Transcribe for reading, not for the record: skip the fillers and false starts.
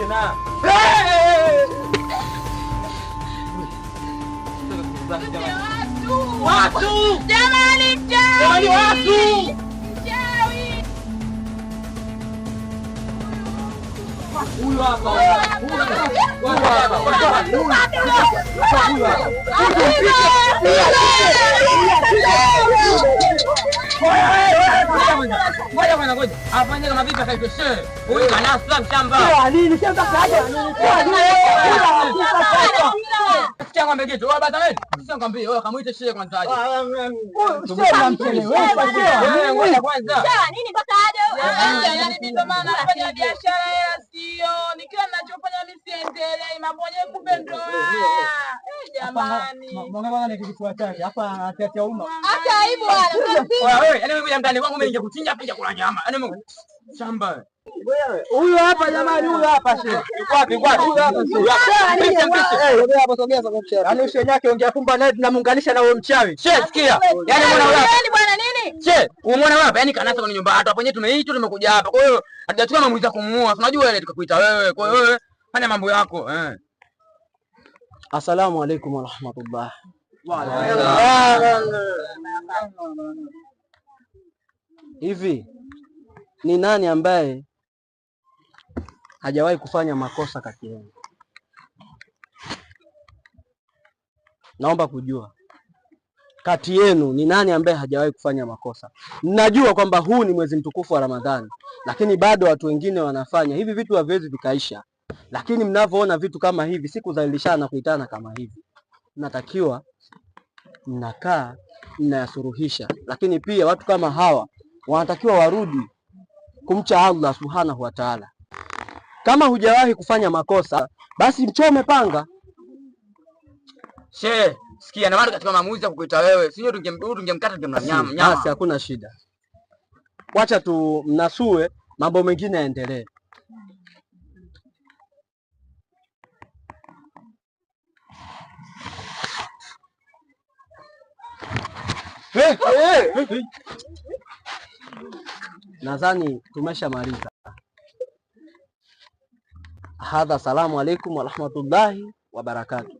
tena. Watu! Jamani, Jamani watu! Huyu hapa. Ngoja bwana, ngoja. Afanye kama vipi akaitoshe. Huyu kanasa mshamba. Nini shamba kaja? Sikia ngombe kitu. Wewe bata wewe. Sio ngombe. Wewe kamuite shehe kwanza aje. Sio mchelewesha. Wewe ngoja kwanza. Sawa, nini mpaka aje? Yaani ndio maana nafanya biashara ya sio. Nikiwa ninachofanya mimi siendelee. Mambo yenyewe kumbe ndio haya. Jamani. Mbona bwana ni kitu chake. Hapa atiatia uma. Acha aibu bwana. Wewe, yaani mimi mtani wangu mimi ninge kuchinja pia kula nyama. Yaani Mungu shamba. Huyu hapa jamani, huyu hapa shehe. Wapi? Huyu hapa shehe. Wewe hapo sogeza kwa mchawi. Yaani shehe yake ongea kumba naye tunamuunganisha na huyo mchawi. Shehe sikia. Yaani umeona wewe hapa. Yaani bwana nini? Shehe, umeona wewe hapa? Yaani kanasa kwenye nyumba hata hapo wenyewe tumeitwa tumekuja hapa. Kwa hiyo hatujachukua maamuzi ya kumuua. Unajua ile tukakuita wewe. Kwa hiyo wewe fanya mambo yako. Assalamu alaikum warahmatullah. Hivi ni nani ambaye hajawahi kufanya makosa kati yenu? Naomba kujua kati yenu ni nani ambaye hajawahi kufanya makosa. Najua kwamba huu ni mwezi mtukufu wa Ramadhani, lakini bado watu wengine wanafanya hivi vitu, haviwezi vikaisha. Lakini mnavyoona vitu kama hivi, siku za ilishana na kuitana kama hivi, mnatakiwa mnakaa mnayasuluhisha. Lakini pia watu kama hawa wanatakiwa warudi kumcha Allah subhanahu wa ta'ala. Kama hujawahi kufanya makosa, basi mchome panga. Shehe, sikia na maana katika maamuzi ya kukuita wewe, sio tungemkata tungemla nyama. Basi hakuna shida. Wacha tu mnasue, mambo mengine yaendelee. Nadhani tumeshamaliza. Hadha, salamu alaikum warahmatullahi wabarakatuh.